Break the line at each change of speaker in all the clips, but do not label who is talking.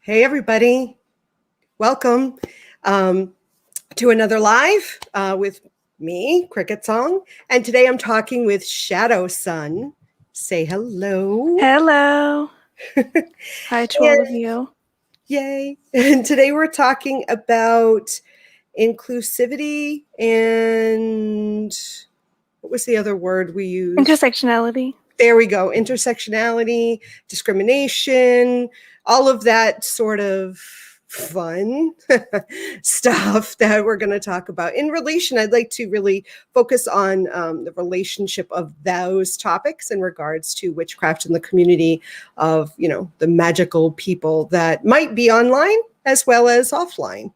Hey, everybody. Welcome to another live with me, CricketSong. And today I'm talking with ShadowSun. Say hello.
Hello. Hi to all of you.
Yay. And today we're talking about inclusivity and what was the other word we used?
Intersectionality.
There we go. Intersectionality, discrimination, all of that sort of fun stuff that we're going to talk about. In relation, I'd like to really focus on the relationship of those topics in regards to witchcraft in the community of, the magical people that might be online as well as offline.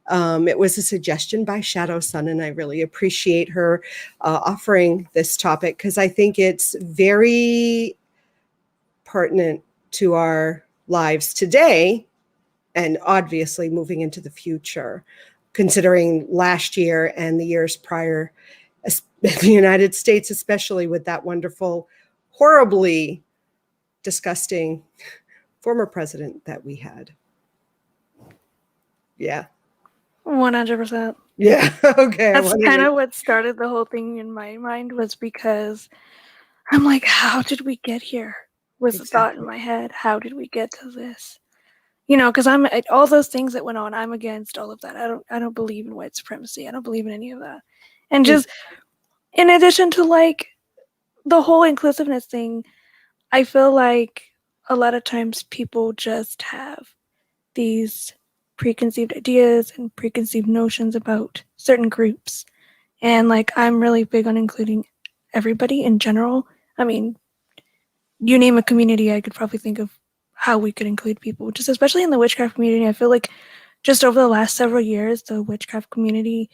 It was a suggestion by ShadowSun, and I really appreciate her offering this topic because I think it's very pertinent to our lives today and obviously moving into the future, considering last year and the years prior, in the United States, especially with that wonderful, horribly disgusting former president that we had. Yeah.
100%.
Yeah. Okay.
That's kind of what started the whole thing in my mind, was because I'm like, how did we get here? Was the thought in my head, how did we get to this? Because I'm all those things that went on, I'm against all of that. I don't believe in white supremacy. I don't believe in any of that. And just in addition to like the whole inclusiveness thing, I feel like a lot of times people just have these preconceived ideas and preconceived notions about certain groups. And like, I'm really big on including everybody in general. I mean, you name a community, I could probably think of how we could include people, just especially in the witchcraft community. I feel like just over the last several years, the witchcraft community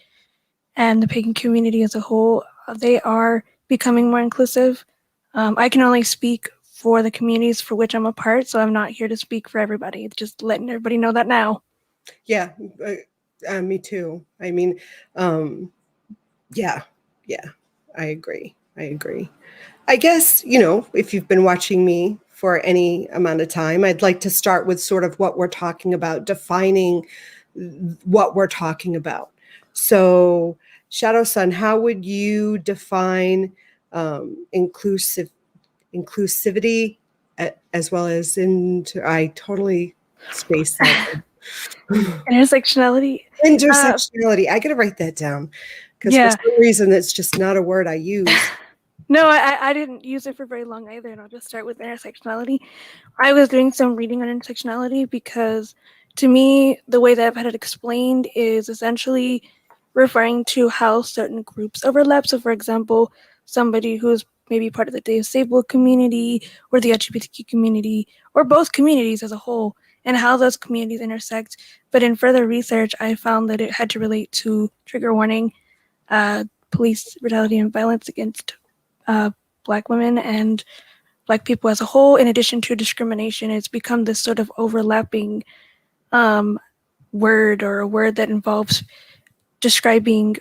and the pagan community as a whole, they are becoming more inclusive. I can only speak for the communities for which I'm a part, so I'm not here to speak for everybody. Just letting everybody know that now.
Yeah, me too. I mean, yeah, I agree. I guess, if you've been watching me for any amount of time, I'd like to start with sort of what we're talking about, defining what we're talking about. So, ShadowSun, how would you define inclusivity as well as I totally spaced that.
Intersectionality.
Intersectionality. I got to write that down because for some reason it's just not a word I use.
No, I didn't use it for very long either, and I'll just start with intersectionality. I was doing some reading on intersectionality because, to me, the way that I've had it explained is essentially referring to how certain groups overlap. So, for example, somebody who's maybe part of the disabled community or the LGBTQ community, or both communities as a whole, and how those communities intersect. But in further research, I found that it had to relate to trigger warning, police brutality and violence against Black women and Black people as a whole, in addition to discrimination. It's become this sort of overlapping word, or a word that involves describing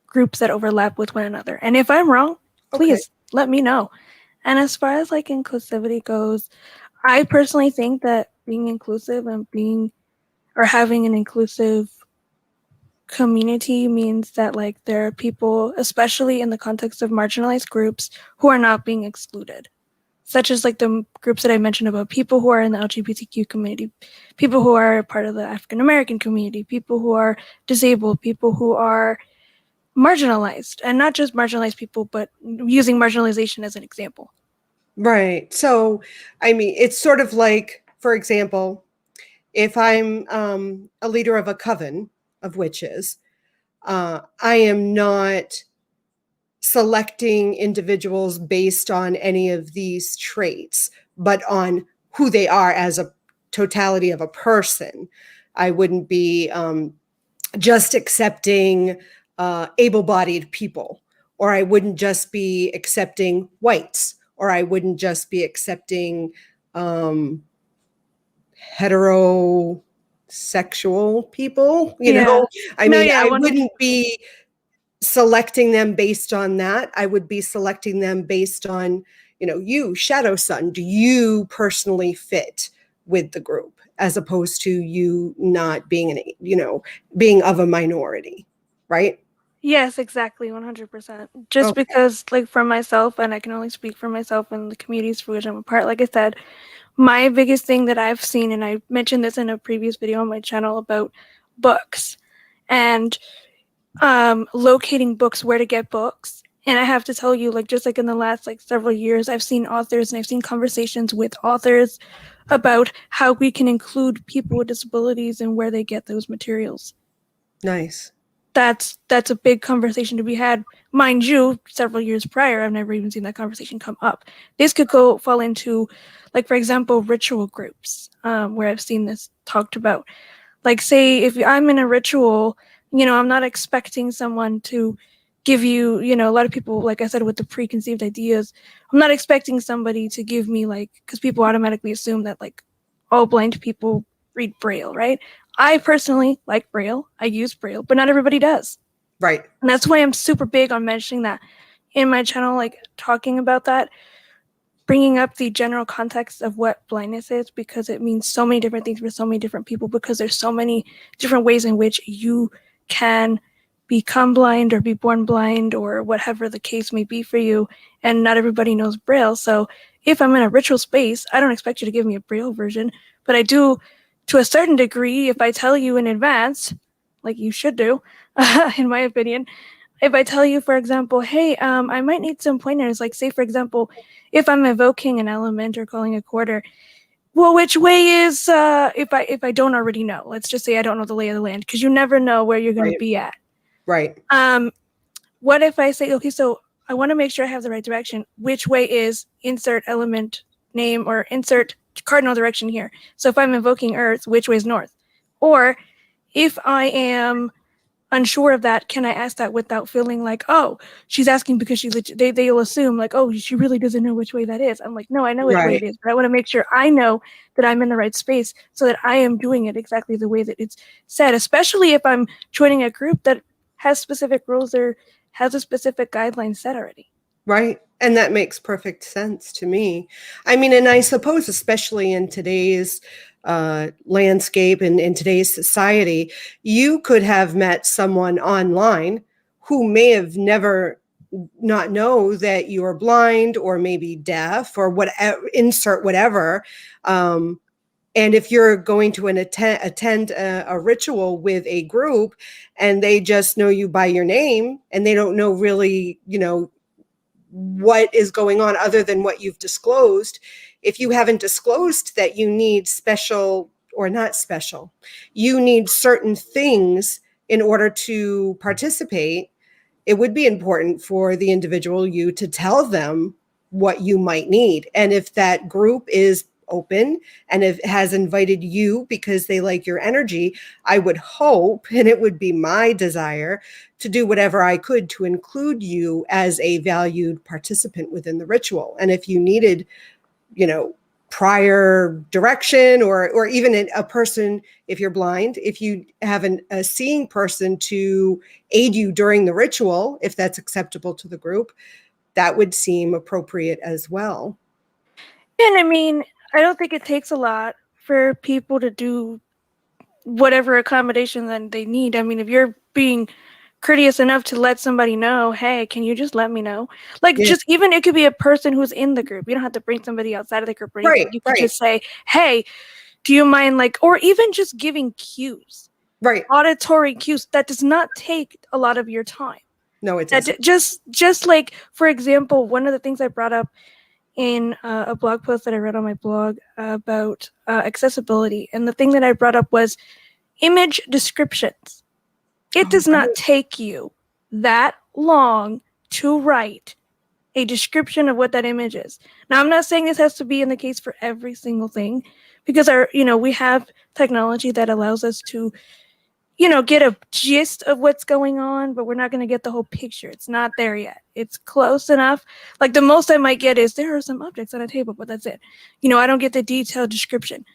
groups that overlap with one another. And if I'm wrong, please let me know. And as far as like inclusivity goes, I personally think that being inclusive and having an inclusive community means that like there are people, especially in the context of marginalized groups, who are not being excluded, such as like the groups that I mentioned about people who are in the LGBTQ community, people who are part of the African American community, people who are disabled, people who are marginalized, and not just marginalized people, but using marginalization as an example.
Right. So, I mean, it's sort of like, for example, if I'm a leader of a coven of witches, I am not selecting individuals based on any of these traits, but on who they are as a totality of a person. I wouldn't be just accepting able-bodied people, or I wouldn't just be accepting whites, or I wouldn't just be accepting heterosexual people, I wouldn't be selecting them based on that. I would be selecting them based on, you, ShadowSun. Do you personally fit with the group? as opposed to you not being being of a minority, right?
Yes, exactly, 100%. Just
Okay.
because, like, for myself, and I can only speak for myself and the communities for which I'm a part, like I said, my biggest thing that I've seen, and I mentioned this in a previous video on my channel about books and locating books, where to get books. And I have to tell you, like, just like in the last like several years, I've seen authors and I've seen conversations with authors about how we can include people with disabilities and where they get those materials.
Nice.
That's a big conversation to be had. Mind you, several years prior, I've never even seen that conversation come up. This could fall into, like, for example, ritual groups, where I've seen this talked about. Like, say if I'm in a ritual, I'm not expecting someone to give you, a lot of people, like I said, with the preconceived ideas, I'm not expecting somebody to give me, like, because people automatically assume that, like, all blind people read Braille, right? I personally like Braille. I use Braille, but not everybody does.
Right.
And that's why I'm super big on mentioning that in my channel, like talking about that, bringing up the general context of what blindness is, because it means so many different things for so many different people, because there's so many different ways in which you can become blind or be born blind or whatever the case may be for you, and not everybody knows Braille. So if I'm in a ritual space, I don't expect you to give me a Braille version, but I do to a certain degree if I tell you in advance, like you should do, in my opinion. If I tell you, for example, hey, I might need some pointers, like say, for example, if I'm evoking an element or calling a quarter, well, which way is, if I don't already know, let's just say I don't know the lay of the land, because you never know where you're going to
Right.
be at.
Right.
What if I say, okay, so I want to make sure I have the right direction. Which way is insert element name or insert cardinal direction here? So if I'm invoking Earth, which way is north? Or if I am unsure of that, can I ask that without feeling like, oh, she's asking because they'll assume like, oh, she really doesn't know which way that is. I'm like, no, I know which way
Right.
it is, but I want to make sure I know that I'm in the right space so that I am doing it exactly the way that it's said, especially if I'm joining a group that has specific rules or has a specific guideline set already.
Right. And that makes perfect sense to me. I mean, and I suppose, especially in today's landscape and in today's society, you could have met someone online who may have never not know that you're blind or maybe deaf or whatever, insert whatever. And if you're going to attend a ritual with a group and they just know you by your name and they don't know really, what is going on other than what you've disclosed. If you haven't disclosed that you need special or not special, you need certain things in order to participate, it would be important for the individual you to tell them what you might need. And if that group is open and if has invited you because they like your energy, I would hope, and it would be my desire, to do whatever I could to include you as a valued participant within the ritual. And if you needed, prior direction or even a person, if you're blind, if you have a seeing person to aid you during the ritual, if that's acceptable to the group, that would seem appropriate as well.
And I mean, I don't think it takes a lot for people to do whatever accommodation that they need. I mean, if you're being courteous enough to let somebody know, hey, can you just let me know? Like,
Yeah.
just even it could be a person who's in the group. You don't have to bring somebody outside of the group or anything.
Right.
You could
Right.
just say, hey, do you mind, like, or even just giving cues,
Right.
auditory cues. That does not take a lot of your time.
No, it
That
doesn't.
just like, for example, one of the things I brought up in a blog post that I read on my blog about accessibility, and the thing that I brought up was image descriptions. It
Oh,
does not
right.
take you that long to write a description of what that image is. Now, I'm not saying this has to be in the case for every single thing, because we have technology that allows us to, get a gist of what's going on, but we're not going to get the whole picture. It's not there yet. It's close enough. Like, the most I might get is there are some objects on a table, but that's it. I don't get the detailed description.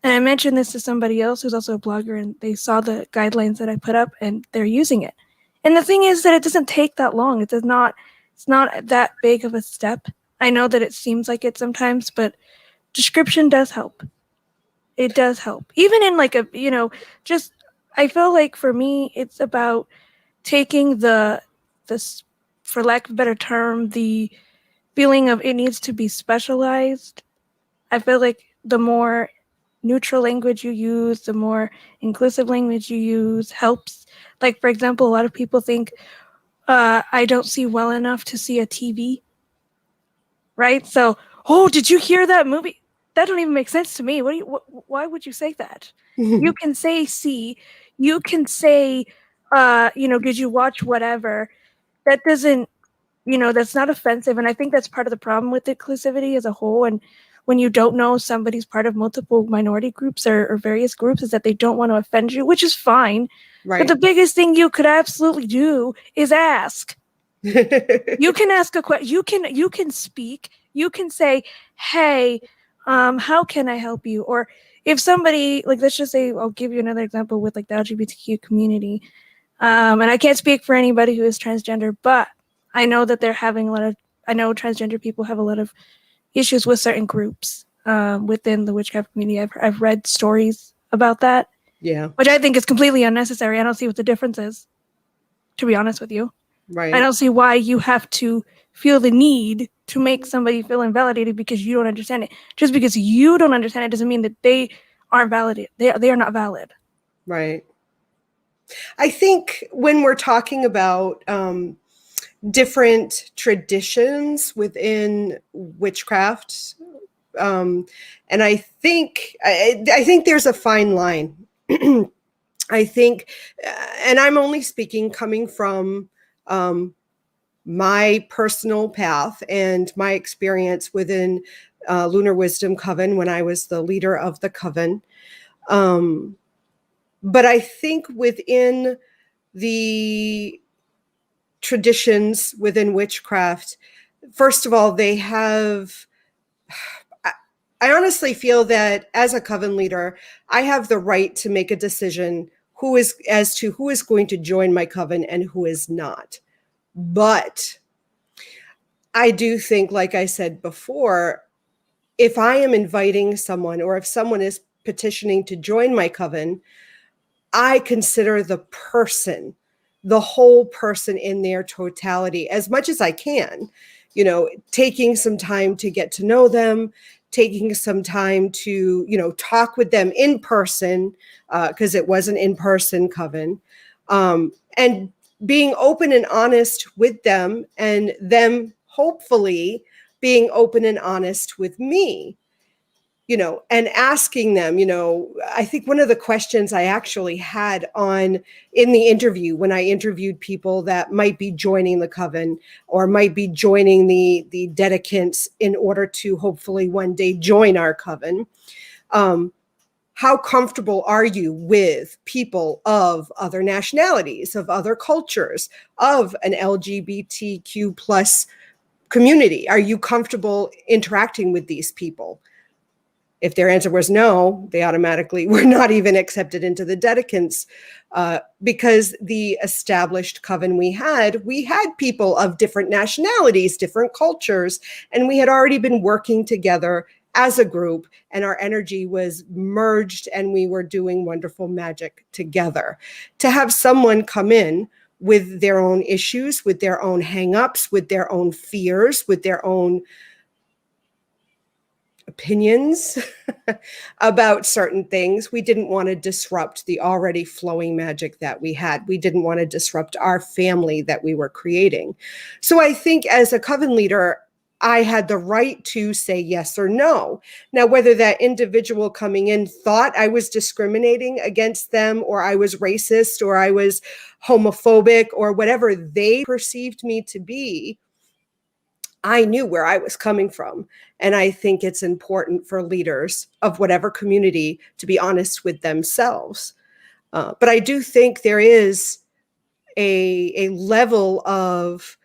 And I mentioned this to somebody else who's also a blogger, and they saw the guidelines that I put up and they're using it. And the thing is that it doesn't take that long. It's not that big of a step. I know that it seems like it sometimes, but description does help. It does help. Even in like a, just, I feel like for me, it's about taking this, for lack of a better term, the feeling of it needs to be specialized. I feel like the more neutral language you use, the more inclusive language you use helps. Like, for example, a lot of people think I don't see well enough to see a TV, right? So, oh, did you hear that movie? That don't even make sense to me. Why would you say that? You can say see, you can say, did you watch whatever? That doesn't, that's not offensive. And I think that's part of the problem with inclusivity as a whole. And when you don't know somebody's part of multiple minority groups or various groups, is that they don't want to offend you, which is fine. But
Right.
the biggest thing you could absolutely do is ask. You can ask a question. You can speak. You can say, "Hey, how can I help you?" Or if somebody, like, let's just say, I'll give you another example with like the LGBTQ community. And I can't speak for anybody who is transgender, but I know that they're having a lot of. I know transgender people have a lot of issues with certain groups within the witchcraft community. I've read stories about that,
Yeah.
which I think is completely unnecessary. I don't see what the difference is, to be honest with you. I
Right.
don't see why you have to feel the need to make somebody feel invalidated because you don't understand it. Just because you don't understand it doesn't mean that they aren't valid. They are not valid.
Right. I think when we're talking about different traditions within witchcraft, and I think there's a fine line. I think, and I'm only speaking coming from my personal path and my experience within Lunar Wisdom Coven when I was the leader of the coven. But I think within the traditions within witchcraft, first of all, they have. I honestly feel that as a coven leader, I have the right to make a decision as to who is going to join my coven and who is not. But I do think, like I said before, if I am inviting someone or if someone is petitioning to join my coven, I consider the person, the whole person in their totality as much as I can, taking some time to get to know them, taking some time to, talk with them in person, because it was an in-person coven, and being open and honest with them and them hopefully being open and honest with me, and asking them, I think one of the questions I actually had in the interview when I interviewed people that might be joining the coven or might be joining the dedicants in order to hopefully one day join our coven, how comfortable are you with people of other nationalities, of other cultures, of an LGBTQ plus community? Are you comfortable interacting with these people? If their answer was no, they automatically were not even accepted into the dedicants, because the established coven we had people of different nationalities, different cultures, and we had already been working together as a group, and our energy was merged, and we were doing wonderful magic together. To have someone come in with their own issues, with their own hangups, with their own fears, with their own opinions about certain things. We didn't want to disrupt the already flowing magic that we had. We didn't want to disrupt our family that we were creating. So I think as a coven leader, I had the right to say yes or no. Now, whether that individual coming in thought I was discriminating against them, or I was racist, or I was homophobic, or whatever they perceived me to be, I knew where I was coming from. And I think it's important for leaders of whatever community to be honest with themselves. But I do think there is a level of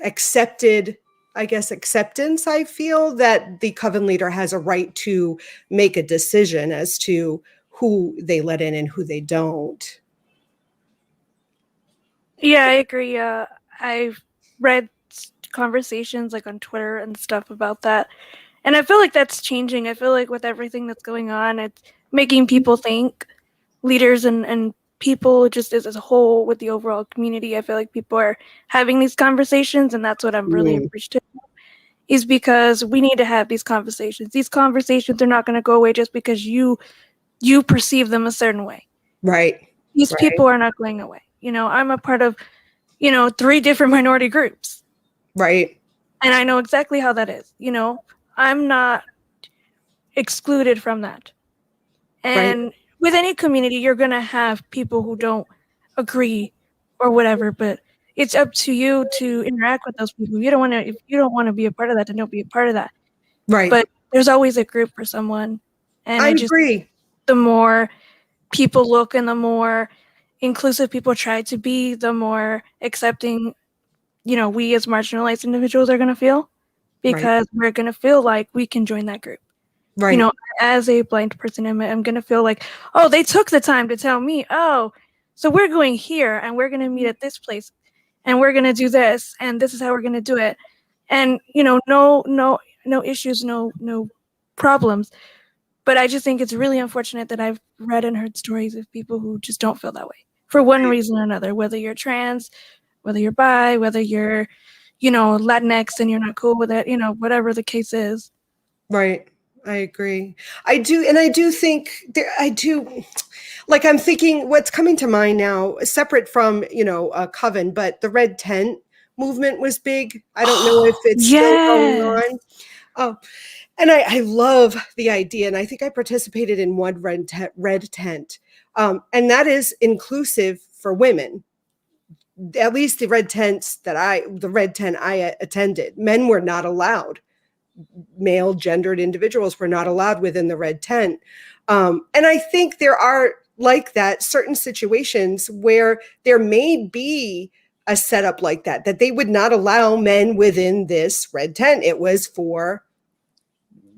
accepted, I guess, acceptance. I feel that the coven leader has a right to make a decision as to who they let in and who they don't.
Yeah, I agree. I've read conversations like on Twitter and stuff about that, And I feel like that's changing. I feel like with everything that's going on, it's making people think, leaders and people just as a whole with the overall community. I feel like people are having these conversations, and that's what I'm really
Mm,
appreciative of, is because we need to have these conversations. These conversations are not going to go away just because you perceive them a certain way.
right.
These
Right.
people are not going away. I'm a part of, 3 different minority groups,
Right.
and I know exactly how that is. I'm not excluded from that.
Right.
And with any community, you're going to have people who don't agree or whatever, but it's up to you to interact with those people. If you don't want to be a part of that, then don't be a part of that.
Right.
But there's always a group for someone. And
I agree.
the more people look and the more inclusive people try to be, the more accepting, we as marginalized individuals are going to feel,
Right.
because we're going to feel like we can join that group. you
Right.
know, as a blind person, I'm going to feel like, oh, they took the time to tell me, oh, so we're going here and we're going to meet at this place and we're going to do this and this is how we're going to do it. And, no issues, no problems. But I just think it's really unfortunate that I've read and heard stories of people who just don't feel that way for one
Right.
reason or another, whether you're trans, whether you're bi, whether you're, Latinx and you're not cool with it, whatever the case is.
Right. I agree. I do. And I do think there, I do. Like, I'm thinking what's coming to mind now, separate from, Coven, but the red tent movement was big. I don't know if it's still going
Yes.
on. Oh, and I love the idea. And I think I participated in one red tent. And that is inclusive for women. At least the red tent I attended, men were not allowed. Male gendered individuals were not allowed within the red tent. And I think there are, like that, certain situations where there may be a setup like that they would not allow men within this red tent. It was for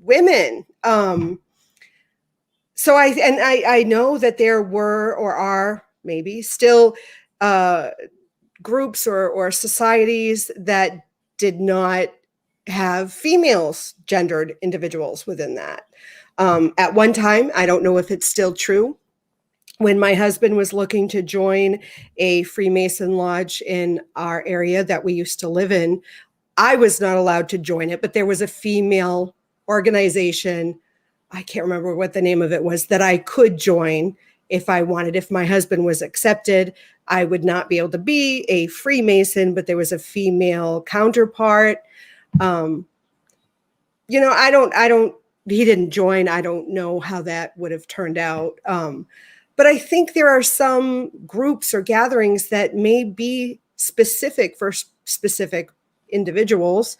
women. So I know that there were or are maybe still groups or societies that did not have females gendered individuals within that. At one time, I don't know if it's still true, when my husband was looking to join a Freemason lodge in our area that we used to live in, I was not allowed to join it, but there was a female organization, I can't remember what the name of it was, that I could join if I wanted. If my husband was accepted, I would not be able to be a Freemason, but there was a female counterpart. He didn't join. I don't know how that would have turned out. But I think there are some groups or gatherings that may be specific for specific individuals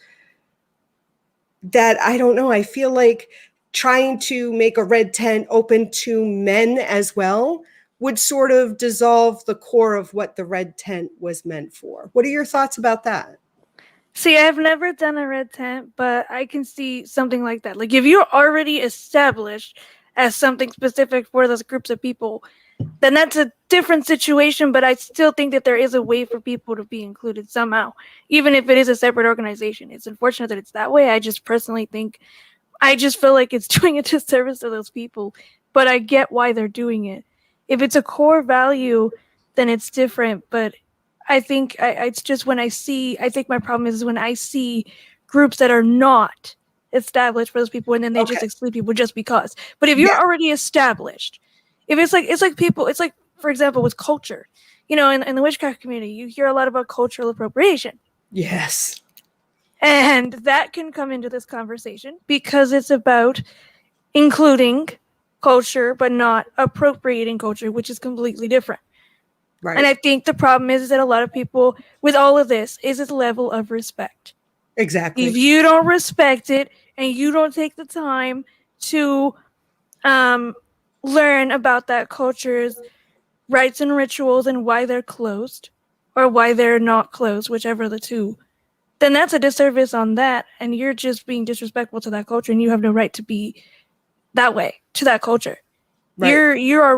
that I don't know. I feel like trying to make a red tent open to men as well would sort of dissolve the core of what the red tent was meant for. What are your thoughts about that?
See, I've never done a red tent, but I can see something like that. Like, if you're already established as something specific for those groups of people, then that's a different situation. But I still think that there is a way for people to be included somehow, even if it is a separate organization. It's unfortunate that it's that way. I just personally think, I just feel like it's doing a disservice to those people, but I get why they're doing it. If it's a core value, then it's different. But I think it's just when I think my problem is when I see groups that are not established for those people and then they
Okay.
just exclude people just because. But if you're
Yeah.
already established, if it's like people, it's like, for example, with culture, in the witchcraft community, you hear a lot about cultural appropriation.
Yes.
And that can come into this conversation because it's about including culture, but not appropriating culture, which is completely different. And
Right.
I think the problem is that a lot of people with all of this is its level of respect. If
Exactly.
you don't respect it and you don't take the time to learn about that culture's rites and rituals and why they're closed or why they're not closed, whichever the two, then that's a disservice on that, and you're just being disrespectful to that culture, and you have no right to be that way to that culture.
Right.
You're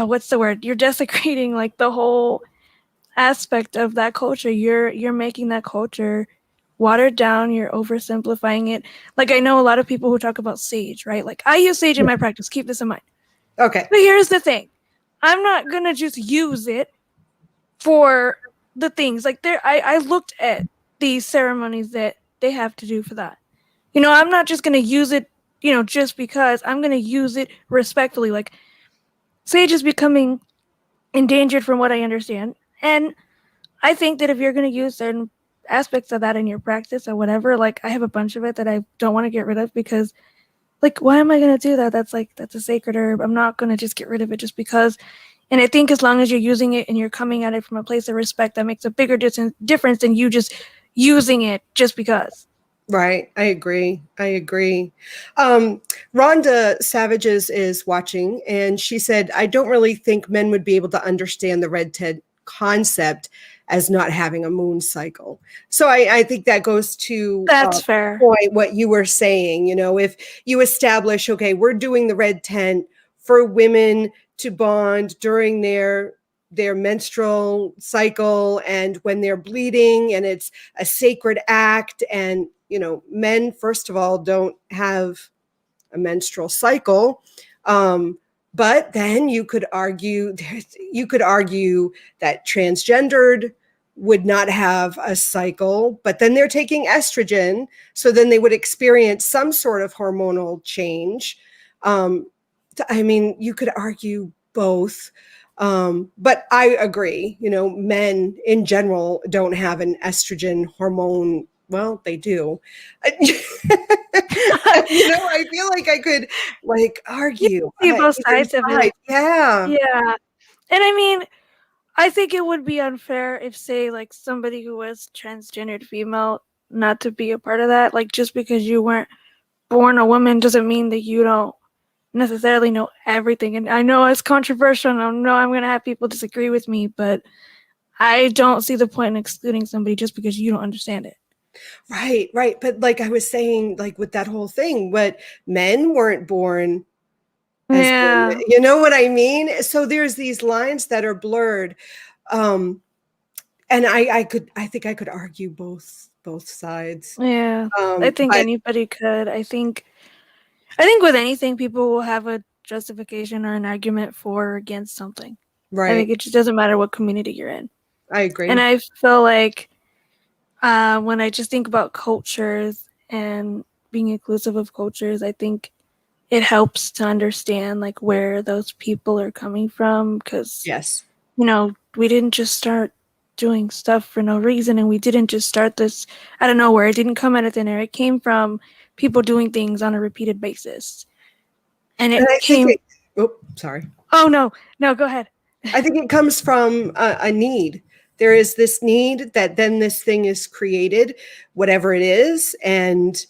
what's the word? You're desecrating like the whole aspect of that culture. You're making that culture watered down, you're oversimplifying it. Like, I know a lot of people who talk about sage, right? Like, I use sage in my practice, keep this in mind.
Okay.
But here's the thing, I'm not gonna just use it for the things. Like, I looked at these ceremonies that they have to do for that. I'm not just gonna use it, just because. I'm gonna use it respectfully. Like, sage is becoming endangered from what I understand. And I think that if you're going to use certain aspects of that in your practice or whatever, like, I have a bunch of it that I don't want to get rid of because, like, why am I going to do that? That's a sacred herb. I'm not going to just get rid of it just because. And I think as long as you're using it and you're coming at it from a place of respect, that makes a bigger difference than you just using it just because.
Right. I agree. Rhonda Savages is watching, and she said, I don't really think men would be able to understand the red tent concept as not having a moon cycle. So I think that goes to
That's fair.
point what you were saying. If you establish, okay, we're doing the red tent for women to bond during their menstrual cycle and when they're bleeding, and it's a sacred act. And men, first of all, don't have a menstrual cycle. But then you could argue that transgendered would not have a cycle, but then they're taking estrogen, so then they would experience some sort of hormonal change. I mean, you could argue both. But I agree, men in general don't have an estrogen hormone. Well, they do. I feel like I could argue
See both
either
sides of
side.
it.
Yeah.
Yeah. And I mean, I think it would be unfair if, say, like, somebody who was transgendered female not to be a part of that. Like, just because you weren't born a woman doesn't mean that you don't necessarily know everything. And I know it's controversial, and I know I'm going to have people disagree with me, but I don't see the point in excluding somebody just because you don't understand it.
Right. But like I was saying, like with that whole thing, what men weren't born as
Yeah.
women, you know what I mean? So there's these lines that are blurred. And I think I could argue both sides.
Yeah. I think
But
anybody could. I think with anything, people will have a justification or an argument for or against something. I
right.
think it just doesn't matter what community you're in.
I
And
agree.
I feel like when I just think about cultures and being inclusive of cultures, I think it helps to understand, like, where those people are coming from, because
Yes.
we didn't just start doing stuff for no reason, and we didn't just start this out of nowhere. It didn't come out of thin air. It came from people doing things on a repeated basis, and
And
it
I think
came.
sorry.
Oh, no, go ahead.
I think it comes from a need. There is this need that then this thing is created, whatever it is. And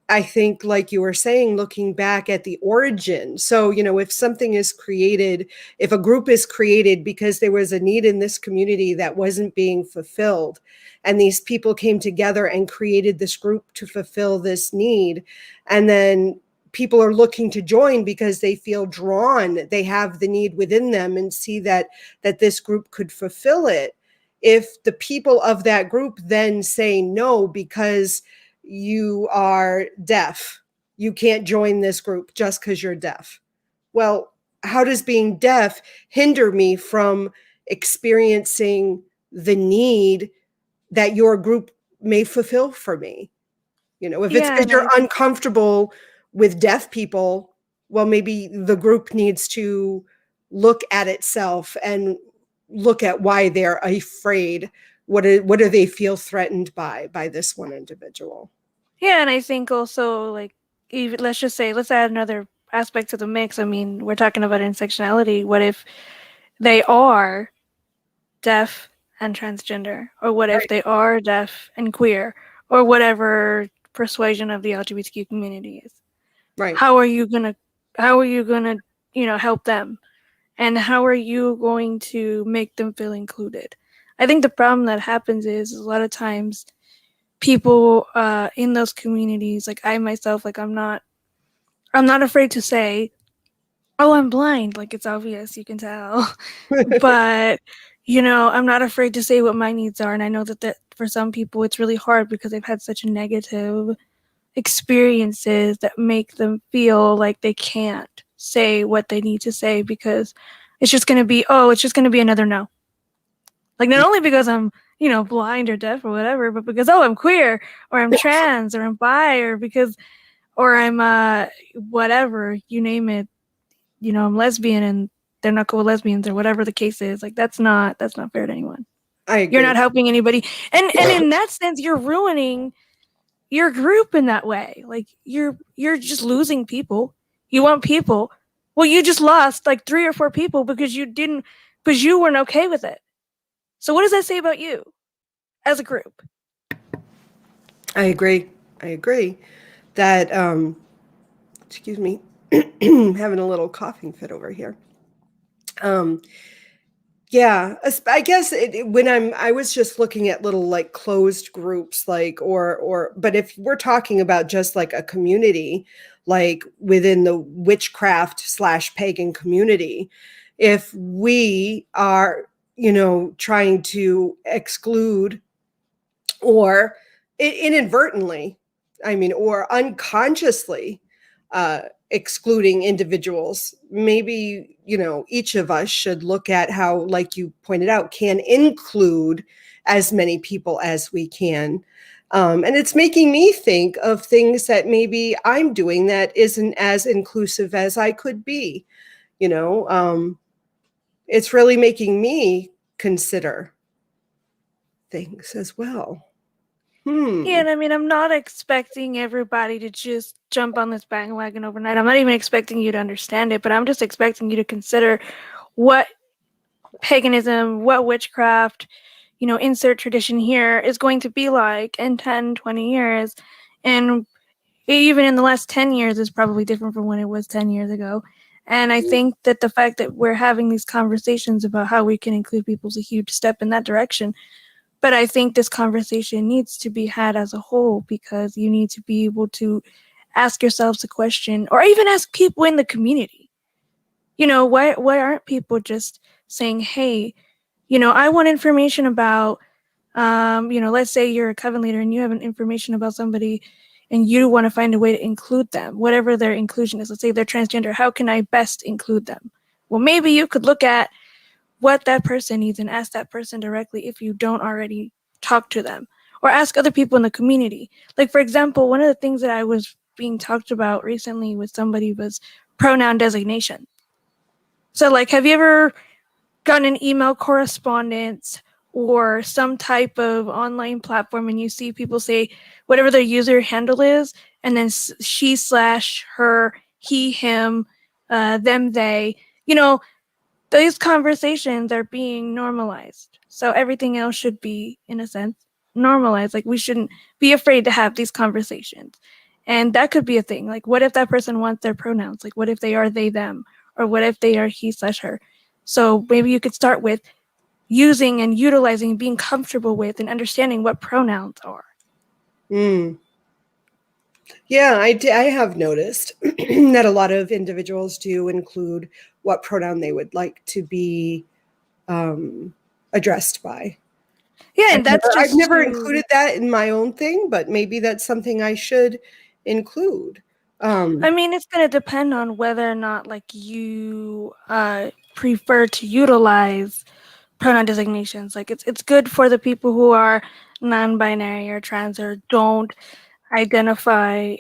I think, like you were saying, looking back at the origin. So, if something is created, if a group is created because there was a need in this community that wasn't being fulfilled, and these people came together and created this group to fulfill this need, and then people are looking to join because they feel drawn, they have the need within them and see that this group could fulfill it. If the people of that group then say no because you are deaf, you can't join this group just because you're deaf. Well, how does being deaf hinder me from experiencing the need that your group may fulfill for me? If it's
Yeah,
because
and
you're uncomfortable with deaf people, well, maybe the group needs to look at itself and look at why they're afraid. What do they feel threatened by this one individual?
yeah, and I think also, like, even let's just say, let's add another aspect to the mix. I mean, we're talking about intersectionality. What if they are deaf and transgender, or what if
Right.
they are deaf and queer, or whatever persuasion of the LGBTQ community is?
Right.
How are you gonna help them, and how are you going to make them feel included? I think the problem that happens is a lot of times people in those communities, like I myself, like I'm not afraid to say, oh, I'm blind. Like, it's obvious, you can tell. But I'm not afraid to say what my needs are, and I know that for some people it's really hard because they've had such negative experiences that make them feel like they can't say what they need to say because it's just going to be, oh, it's just going to be another no. Like, not only because I'm, blind or deaf or whatever, but because, oh, I'm queer or I'm trans or I'm bi or I'm whatever, you name it, I'm lesbian and they're not cool with lesbians or whatever the case is. Like, that's not fair to anyone.
I
You're
agree.
not helping anybody. And in that sense, you're ruining your group in that way. Like, you're just losing people. You want people. Well, you just lost like 3 or 4 people because you weren't okay with it. So what does that say about you as a group?
I agree. That, excuse me, having a little coughing fit over here. Yeah, I guess when I was just looking at little like closed groups, like, but if we're talking about just like a community, like within the witchcraft / pagan community, if we are, trying to exclude or inadvertently, I mean, or unconsciously excluding individuals, maybe, each of us should look at how, like you pointed out, can include as many people as we can. And it's making me think of things that maybe I'm doing that isn't as inclusive as I could be. It's really making me consider things as well.
Yeah, and I mean, I'm not expecting everybody to just jump on this bandwagon overnight. I'm not even expecting you to understand it, but I'm just expecting you to consider what paganism, what witchcraft, insert tradition here is going to be like in 10, 20 years. And even in the last 10 years is probably different from when it was 10 years ago. And I think that the fact that we're having these conversations about how we can include people is a huge step in that direction. But I think this conversation needs to be had as a whole because you need to be able to ask yourselves a question or even ask people in the community. Why aren't people just saying, hey, I want information about, let's say you're a coven leader and you have an information about somebody and you want to find a way to include them, whatever their inclusion is. Let's say they're transgender. How can I best include them? Well, maybe you could look at what that person needs and ask that person directly if you don't already talk to them, or ask other people in the community. Like, for example, one of the things that I was being talked about recently with somebody was pronoun designation. So, like, have you ever gotten an email correspondence or some type of online platform and you see people say whatever their user handle is and then she/her, he, him, them, they, these conversations are being normalized. So everything else should be, in a sense, normalized. Like, we shouldn't be afraid to have these conversations. And that could be a thing. Like, what if that person wants their pronouns? Like, what if they are they, them? Or what if they are he/her? So maybe you could start with using and utilizing, being comfortable with and understanding what pronouns are.
Yeah, I have noticed that a lot of individuals do include what pronoun they would like to be addressed by.
Yeah, and
I've never included that in my own thing, but maybe that's something I should include.
I mean, it's going to depend on whether or not, like, you prefer to utilize pronoun designations. Like, it's good for the people who are non-binary or trans or don't identify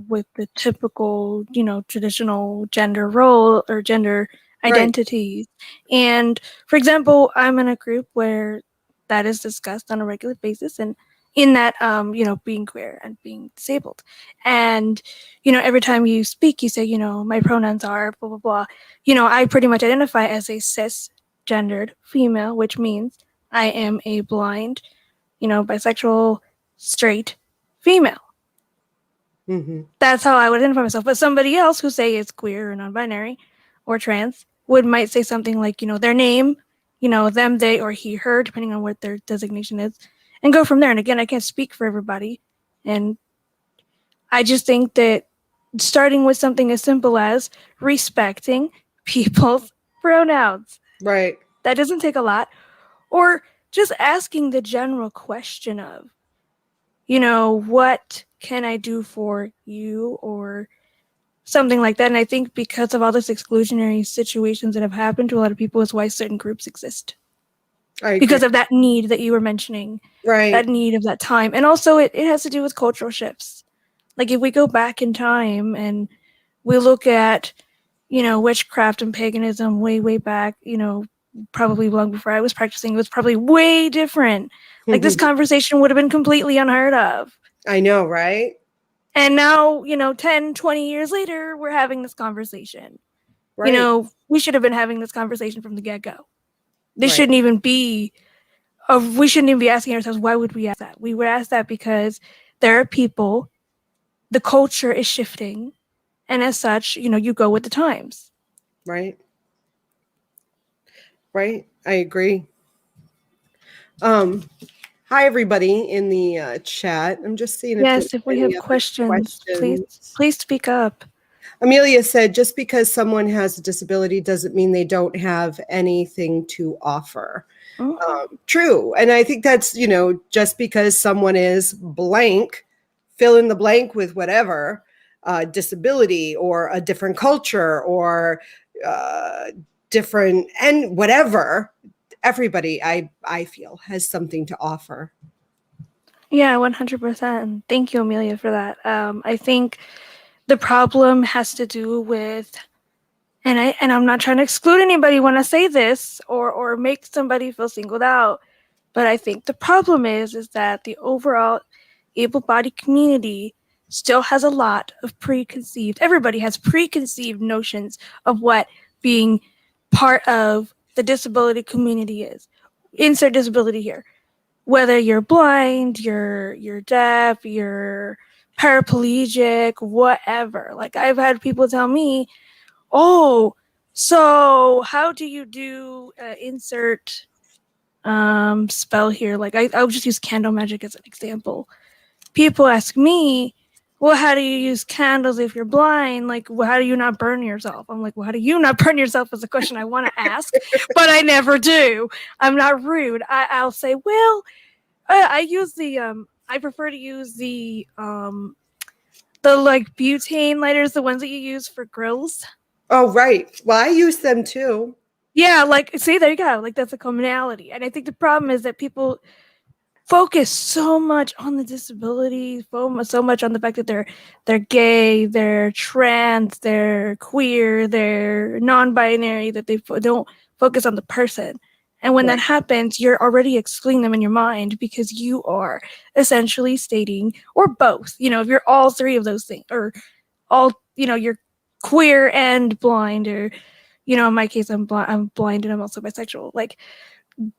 with the typical, traditional gender role or gender identities. Right. And for example, I'm in a group where that is discussed on a regular basis, and in that, being queer and being disabled. And, every time you speak, you say, my pronouns are blah, blah, blah. I pretty much identify as a cisgendered female, which means I am a blind, bisexual, straight female. Mm-hmm. That's how I would identify myself. But somebody else who say is queer or non-binary or trans might say something like, their name, them, they, or he, her, depending on what their designation is, and go from there. And again, I can't speak for everybody. And I just think that starting with something as simple as respecting people's pronouns.
Right.
That doesn't take a lot. Or just asking the general question of, you know, what can I do for you, or something like that. And I think because of all this exclusionary situations that have happened to a lot of people is why certain groups exist.
I agree.
Because of that need that you were mentioning,
Right.
that need of that time. And also it has to do with cultural shifts. Like if we go back in time and we look at, you know, witchcraft and paganism way, way back, you know, probably long before I was practicing, it was probably way different. Like this conversation would have been completely unheard of.
I know, right?
And now, you know, 10, 20 years later, we're having this conversation.
Right.
You know, we should have been having this conversation from the get-go. This
Right.
shouldn't even be, we shouldn't even be asking ourselves, why would we ask that? We would ask that because there are people, the culture is shifting, and as such, you know, you go with the times.
Right. Right. I agree. Hi everybody in the chat. I'm just seeing
if we have questions, please speak up.
Amelia said, just because someone has a disability doesn't mean they don't have anything to offer. True. And I think that's, you know, just because someone is blank, fill in the blank with whatever, disability or a different culture or different and whatever, everybody I feel has something to offer.
Yeah, 100%. Thank you, Amelia, for that. I think the problem has to do with, and I'm not trying to exclude anybody when I say this or make somebody feel singled out, but I think the problem is that the overall able-bodied community still has a lot of everybody has preconceived notions of what being part of the disability community is. Insert disability here. Whether you're blind, you're deaf, you're paraplegic, whatever. Like I've had people tell me, "Oh, so how do you do insert spell here?" Like I'll just use candle magic as an example. People ask me, "Well, how do you use candles if you're blind? Like, well, how do you not burn yourself?" I'm like, "Well, how do you not burn yourself?" Is a question I want to ask, but I never do. I'm not rude. I'll say, "Well, I use the I prefer to use the like butane lighters, the ones that you use for grills."
Oh, right. Well, I use them too.
Yeah, like see, there you go. Like that's a commonality. And I think the problem is that people focus so much on the disability, so much on the fact that they're gay, they're trans, they're queer, they're non-binary, that they don't focus on the person. And when that happens, you're already excluding them in your mind because you are essentially stating, or both, you know, if you're all three of those things, or all, you know, you're queer and blind, or, you know, in my case, I'm blind and I'm also bisexual. Like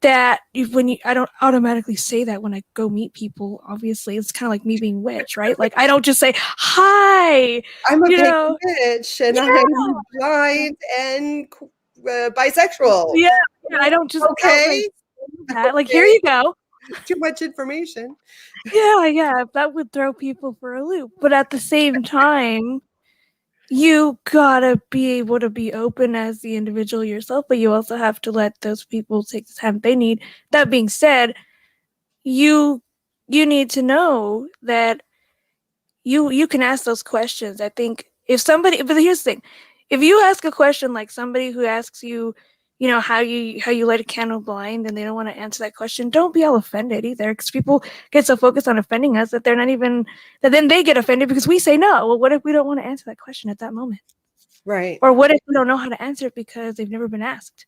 that, I don't automatically say that when I go meet people. Obviously, it's kind of like me being witch, right? Like I don't just say, "Hi,
I'm a
you
big
know,
witch and I'm blind and bisexual.
yeah, I don't just outright
Okay.
say that. Like, here you go."
Too much information.
Yeah, that would throw people for a loop. But at the same time, you gotta be able to be open as the individual yourself, but you also have to let those people take the time they need. That being said, you need to know that you can ask those questions. I think if somebody, but here's the thing, if you ask a question like somebody who asks you, you know, how you light a candle blind, and they don't want to answer that question, don't be all offended either, because people get so focused on offending us that they're not even, that then they get offended because we say no. Well, what if we don't want to answer that question at that moment?
Right.
Or what if we don't know how to answer it because they've never been asked?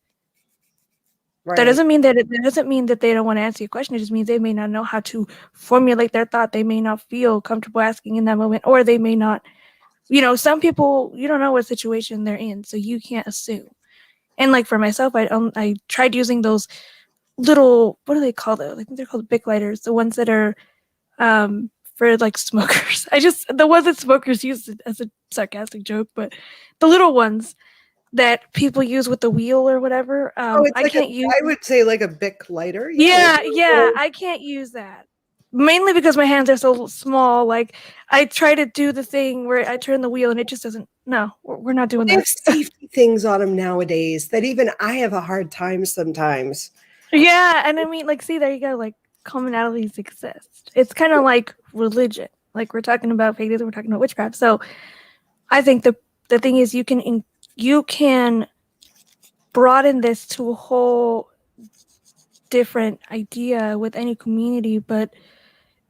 Right.
That doesn't mean that they don't want to answer your question. It just means they may not know how to formulate their thought. They may not feel comfortable asking in that moment, or they may not, you know, some people, you don't know what situation they're in, so you can't assume. And like for myself, I tried using those little, what do they call those? I think they're called Bic lighters, the ones that are for like smokers. The ones that smokers use as a sarcastic joke, but the little ones that people use with the wheel or whatever.
It's
I
like
can't use.
I would say like a Bic lighter.
Yeah, I can't use that. Mainly because my hands are so small. Like I try to do the thing where I turn the wheel and it just doesn't. No, we're not doing
They have
that.
safety things on them nowadays that even I have a hard time sometimes.
Yeah, and I mean, like, see, there you go. Like, commonalities exist. It's kind of like religion. Like, we're talking about paganism, we're talking about witchcraft. So I think the thing is, you can broaden this to a whole different idea with any community. But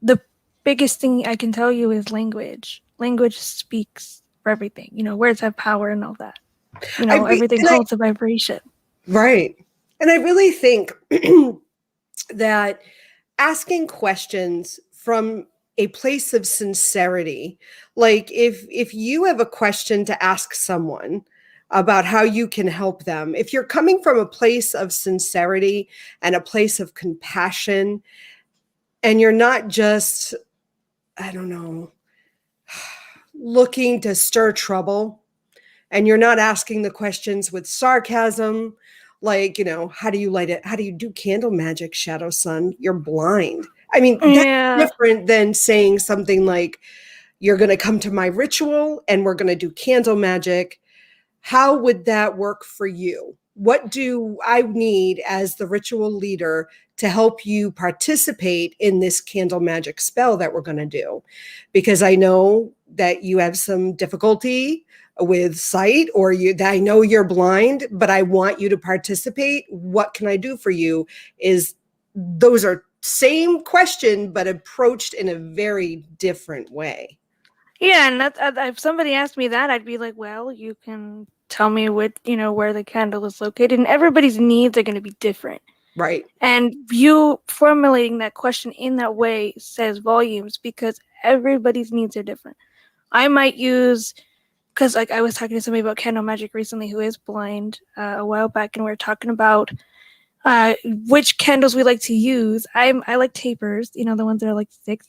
the biggest thing I can tell you is language. Language speaks for everything. Words have power and all that. Everything
And I
holds a vibration.
right. And I really think that asking questions from a place of sincerity, like if you have a question to ask someone about how you can help them, if you're coming from a place of sincerity and a place of compassion, and you're not just, I don't know, looking to stir trouble, and you're not asking the questions with sarcasm, like, how do you light it? How do you do candle magic, ShadowSun? You're blind. I mean, that's
Yeah.
different than saying something like, you're going to come to my ritual and we're going to do candle magic. How would that work for you? What do I need as the ritual leader to help you participate in this candle magic spell that we're going to do? Because I know that you have some difficulty with sight, or I know you're blind, but I want you to participate. What can I do for you? Those are same question, but approached in a very different way.
Yeah, and if somebody asked me that, I'd be like, well, you can tell me where the candle is located, and everybody's needs are going to be different.
Right.
And you formulating that question in that way says volumes because everybody's needs are different. I might use, because like I was talking to somebody about candle magic recently who is blind a while back, and we were talking about which candles we like to use. I like tapers, the ones that are like sticks.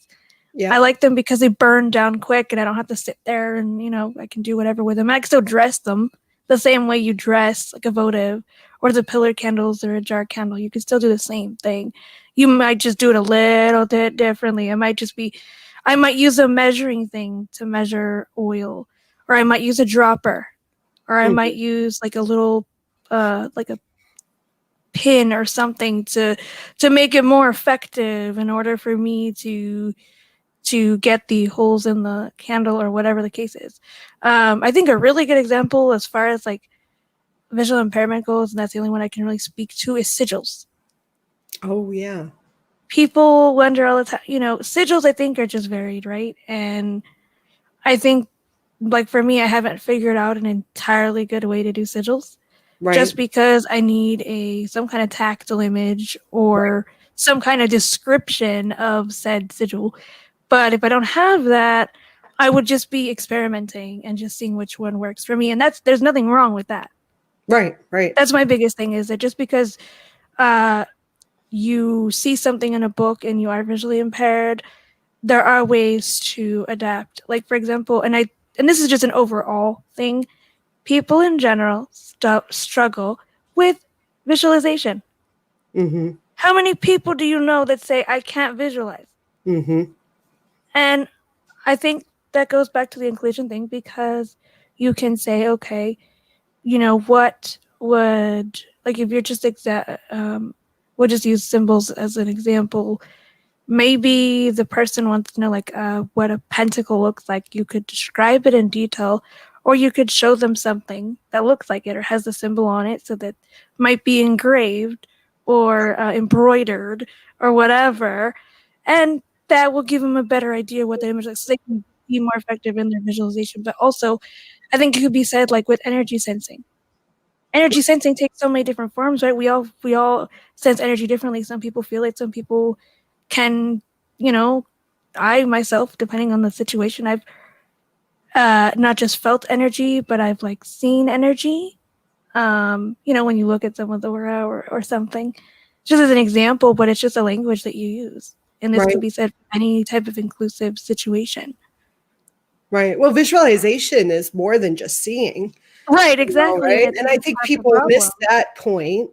Yeah.
I like them because they burn down quick and I don't have to sit there and, I can do whatever with them. I can still dress them the same way you dress like a votive or the pillar candles or a jar candle. You can still do the same thing. You might just do it a little bit differently. I might use a measuring thing to measure oil, or I might use a dropper, or I might use like a little, like a pin or something to make it more effective in order for me to get the holes in the candle or whatever the case is. I think a really good example as far as like visual impairment goes, and that's the only one I can really speak to, is sigils.
Oh, yeah.
People wonder all the time, sigils I think are just varied, right? And I think, like for me, I haven't figured out an entirely good way to do sigils.
Right.
Just because I need some kind of tactile image
Right.
or some kind of description of said sigil. But if I don't have that, I would just be experimenting and just seeing which one works for me. And there's nothing wrong with that.
Right. Right.
That's my biggest thing, is that just because you see something in a book and you are visually impaired, there are ways to adapt. Like, for example, and this is just an overall thing, people in general struggle with visualization.
Mm-hmm.
How many people do you know that say, I can't visualize?
Mm-hmm.
And I think that goes back to the inclusion thing, because you can say, okay, what would, like, if you're just we'll just use symbols as an example. Maybe the person wants to know, like, what a pentacle looks like. You could describe it in detail, or you could show them something that looks like it or has the symbol on it, so that might be engraved or embroidered or whatever, and that will give them a better idea what the image looks like, so they can be more effective in their visualization. But also, I think it could be said, like, with energy sensing. Energy sensing takes so many different forms, right? We all sense energy differently. Some people feel it, some people can, you know, I myself, depending on the situation, I've not just felt energy, but I've like seen energy. When you look at someone's aura or something, just as an example, but it's just a language that you use. And this
Right.
could be said for any type of inclusive situation.
Right. Well, visualization is more than just seeing,
Right, exactly. And
right?
I
And
think
I
that's
think
half the
people miss
problem.
that point.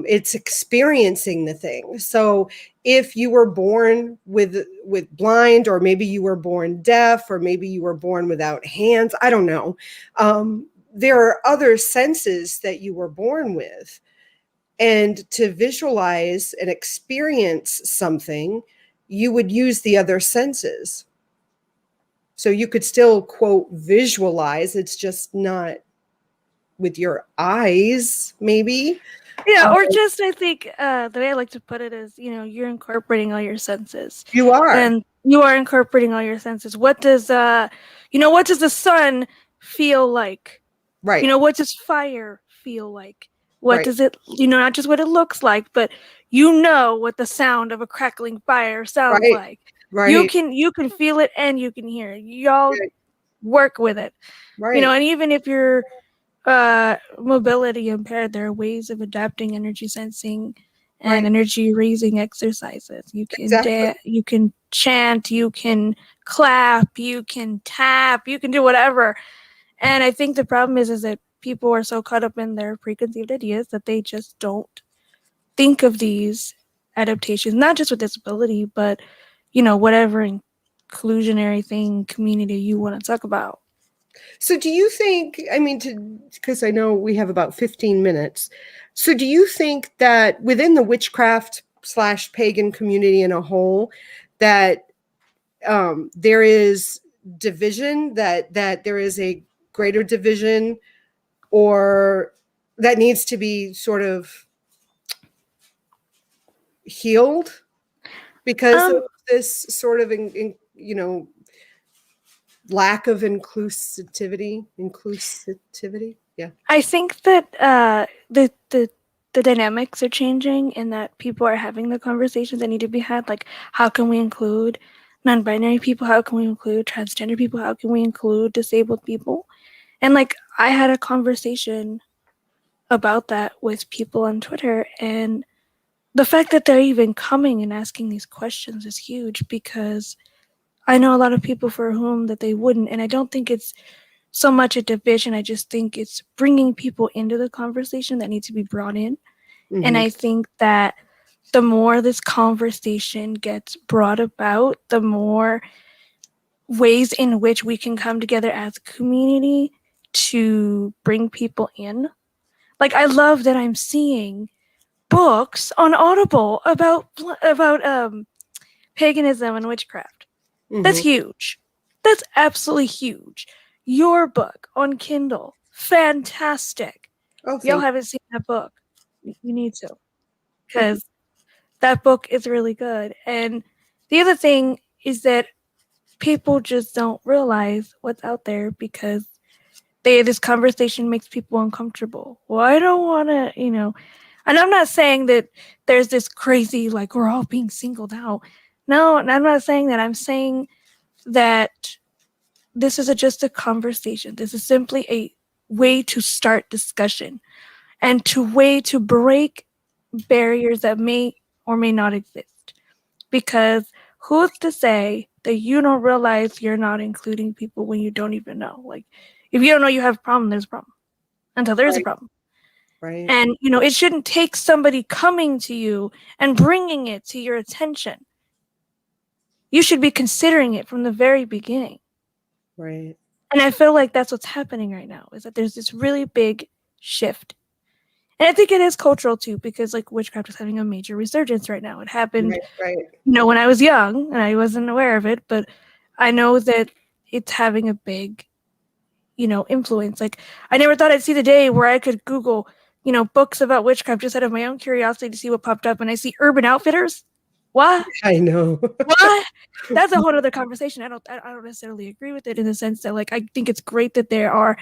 It's experiencing the thing. So if you were born with blind, or maybe you were born deaf, or maybe you were born without hands, I don't know. There are other senses that you were born with. And to visualize and experience something, you would use the other senses. So you could still, quote, visualize. It's just not with your eyes, maybe.
Yeah, or just I think the way I like to put it is, you're incorporating all your senses.
You are.
And you are incorporating all your senses. What does what does the sun feel like?
Right.
What does fire feel like? What
Right.
does it, not just what it looks like, but what the sound of a crackling fire sounds
Right.
like. You
Right.
can feel it and you can hear it. Y'all
Right.
work with it.
Right.
And even if you're mobility impaired, there are ways of adapting energy sensing and
Right.
energy raising exercises. You can
Exactly.
you can chant, you can clap, you can tap, you can do whatever. And I think the problem is that people are so caught up in their preconceived ideas that they just don't think of these adaptations, not just with disability, but whatever inclusionary thing, community you want to talk about.
So do you think, I mean, because I know we have about 15 minutes. So do you think that within the witchcraft / pagan community in a whole, that there is division, that there is a greater division, or that needs to be sort of healed because of
Um,
this sort of lack of inclusivity? Yeah.
I think that the dynamics are changing, and that people are having the conversations that need to be had. Like, how can we include non-binary people? How can we include transgender people? How can we include disabled people? And like, I had a conversation about that with people on Twitter, and the fact that they're even coming and asking these questions is huge, because I know a lot of people for whom that they wouldn't, and I don't think it's so much a division. I just think it's bringing people into the conversation that need to be brought in. And
Mm-hmm.
I think that the more this conversation gets brought about, the more ways in which we can come together as a community to bring people in. Like, I love that I'm seeing books on Audible about paganism and witchcraft. That's
Mm-hmm.
huge. That's absolutely huge. Your book on Kindle, fantastic.
Oh,
Y'all
thank
haven't seen that book. You need to,
you.
because that book is really good. And the other thing is that people just don't realize what's out there, because this conversation makes people uncomfortable. Well, I don't want to, and I'm not saying that there's this crazy, like, we're all being singled out. No, I'm not saying that. I'm saying that this is just a conversation. This is simply a way to start discussion, and way to break barriers that may or may not exist. Because who's to say that you don't realize you're not including people when you don't even know? Like, if you don't know you have a problem, there's a problem until there's a
Right.
problem.
Right.
And, it shouldn't take somebody coming to you and bringing it to your attention. You should be considering it from the very beginning.
Right.
And I feel like that's what's happening right now, is that there's this really big shift. And I think it is cultural too, because like witchcraft is having a major resurgence right now. It happened,
Right. Right.
when I was young and I wasn't aware of it, but I know that it's having a big, influence. Like, I never thought I'd see the day where I could Google, books about witchcraft just out of my own curiosity to see what popped up, and I see Urban Outfitters. What?
I know.
What? That's a whole other conversation. I don't necessarily agree with it, in the sense that, like, I think it's great that they are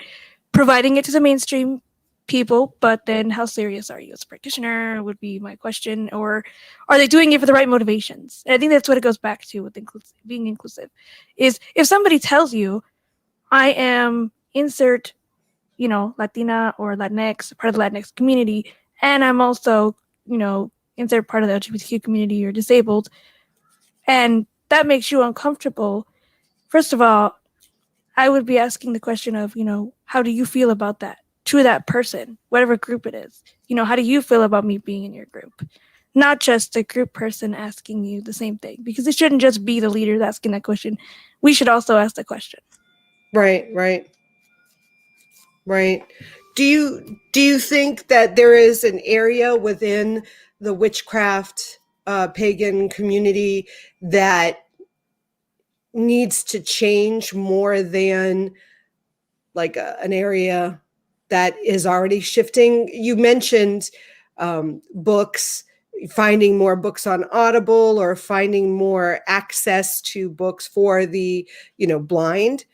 providing it to the mainstream people, but then how serious are you as a practitioner would be my question. Or are they doing it for the right motivations? And I think that's what it goes back to with being inclusive, is if somebody tells you, I am insert, Latina or Latinx, part of the Latinx community, and I'm also, insert part of the LGBTQ community, or disabled, and that makes you uncomfortable, first of all, I would be asking the question of, how do you feel about that, to that person, whatever group it is? How do you feel about me being in your group? Not just the group person asking you the same thing, because it shouldn't just be the leaders asking that question. We should also ask the question.
Right. Right. Right. do you think that there is an area within the witchcraft pagan community that needs to change more than like an area that is already shifting? You mentioned books, finding more books on Audible or finding more access to books for the blind.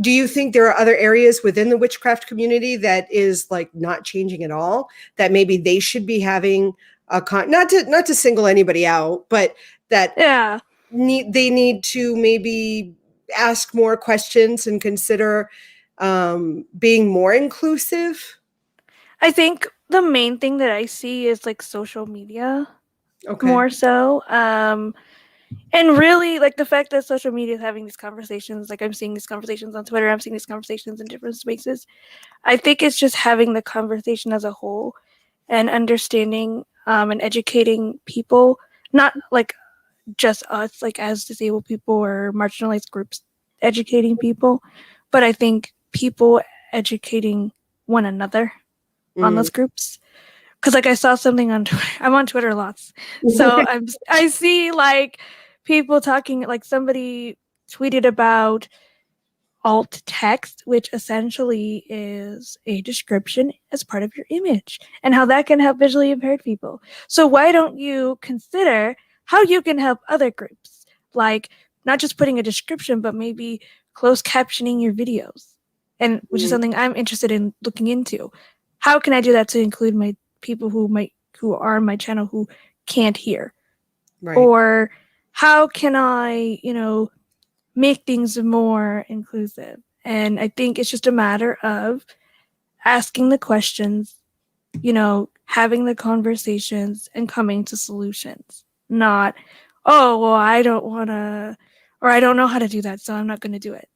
Do you think there are other areas within the witchcraft community that is like not changing at all, that maybe they should be having not to single anybody out, but that
Yeah.
they need to maybe ask more questions and consider being more inclusive?
I think the main thing that I see is like social media
Okay.
more so. And really, like the fact that social media is having these conversations, like I'm seeing these conversations on Twitter, I'm seeing these conversations in different spaces. I think it's just having the conversation as a whole and understanding and educating people, not like just us, like as disabled people or marginalized groups, educating people, but I think people educating one another on
Mm.
those groups. Because like I saw something on Twitter. I'm on Twitter lots, so I see like people talking, like somebody tweeted about alt text, which essentially is a description as part of your image and how that can help visually impaired people. So why don't you consider how you can help other groups, like not just putting a description, but maybe closed captioning your videos, and which is
Mm.
something I'm interested in looking into. How can I do that to include my people who are on my channel who can't hear?
Right.
Or how can I, make things more inclusive? And I think it's just a matter of asking the questions, having the conversations and coming to solutions. Not, oh, well, I don't want to, or I don't know how to do that, so I'm not going to do it.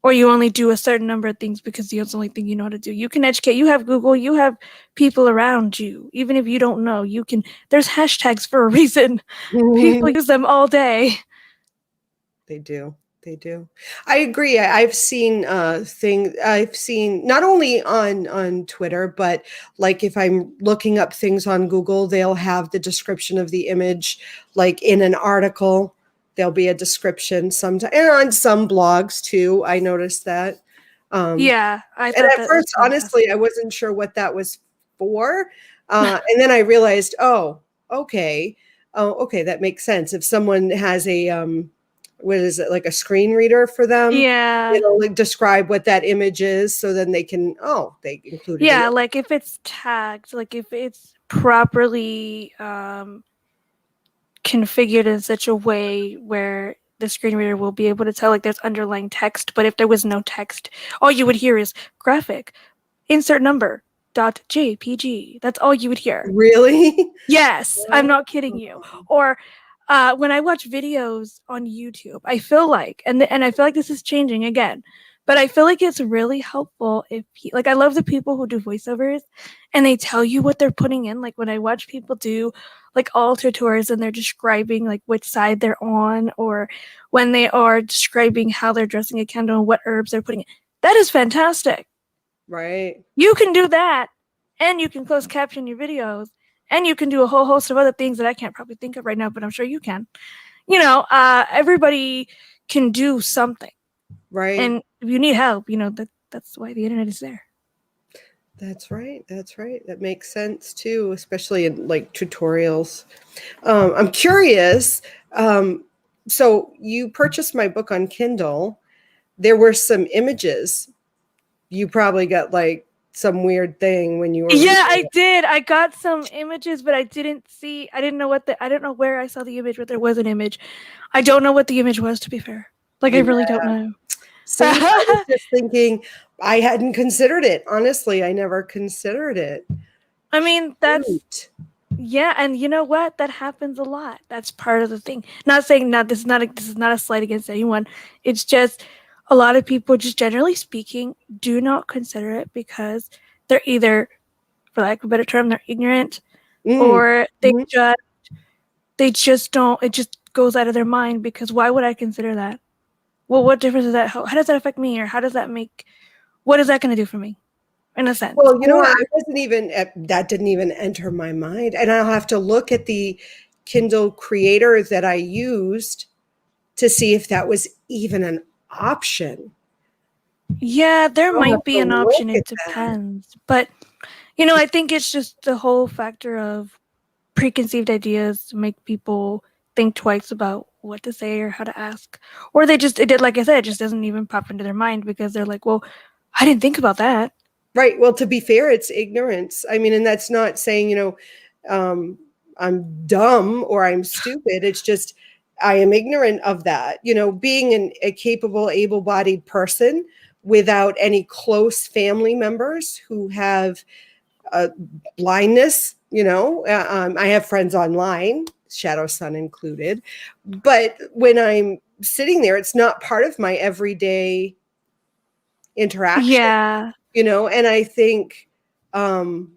Or you only do a certain number of things because that's the only thing you know how to do. You can educate. You have Google. You have people around you. Even if you don't know, you can. There's hashtags for a reason. People use them all day.
They do. They do. I agree. I've seen I've seen not only on Twitter, but like if I'm looking up things on Google, they'll have the description of the image, like in an article. There'll be a description sometimes, and on some blogs too. I noticed that. Um,
Yeah, I
and
thought
at
that was
first, honestly,
fantastic.
I wasn't sure what that was for. And then I realized, oh, okay. Oh, okay, that makes sense. If someone has a what is it, like a screen reader for them,
Yeah.
it'll like describe what that image is, so then they include it in
Yeah,
it.
like if it's tagged, like if it's properly configured in such a way where the screen reader will be able to tell, like there's underlying text, but if there was no text, all you would hear is graphic, insert number, .jpg. That's all you would hear.
Really?
Yes, I'm not kidding you. Or when I watch videos on YouTube, I feel like, and I feel like this is changing again, but I feel like it's really helpful if, like, I love the people who do voiceovers and they tell you what they're putting in. Like when I watch people do like altar tours and they're describing like which side they're on, or when they are describing how they're dressing a candle and what herbs they're putting in. That is fantastic.
Right.
You can do that, and you can close caption your videos, and you can do a whole host of other things that I can't probably think of right now, but I'm sure you can. Everybody can do something,
Right.
and if you need help, that's why the internet is there.
That's right. That's right. That makes sense too, especially in like tutorials. I'm curious. Um, so you purchased my book on Kindle. There were some images. You probably got like some weird thing when you were reading
Yeah, I
it.
did. I got some images, but I didn't know I don't know where I saw the image, but there was an image. I don't know what the image was, to be fair. Like, I
Yeah.
really don't know.
See, I was just thinking I hadn't considered it. Honestly, I never considered it.
I mean,
Shoot.
yeah, and you know what? That happens a lot. That's part of the thing. Not saying that this is not a slight against anyone. It's just a lot of people, just generally speaking, do not consider it because they're either, for lack of a better term, they're ignorant,
Mm.
or
Mhm.
they just don't. It just goes out of their mind because why would I consider that? Well, what difference does that? How does that affect me, or how does that make? What is that going to do for me? in a sense.
Well, you know what?
Or
I wasn't even that didn't even enter my mind. And I'll have to look at the Kindle creator that I used to see if that was even an option.
yeah, there
I'll have
might be
to
an
look
option.
at
It
that.
depends. But I think it's just the whole factor of preconceived ideas make people think twice about what to say or how to ask. Or they just, it did, like I said, it just doesn't even pop into their mind because they're like, well, I didn't think about that.
Right. Well, to be fair, it's ignorance. I mean, and that's not saying, um, I'm dumb or I'm stupid. It's just I am ignorant of that. Being a capable, able bodied person without any close family members who have blindness, I have friends online, ShadowSun included. But when I'm sitting there, it's not part of my everyday interaction,
Yeah.
and I think um,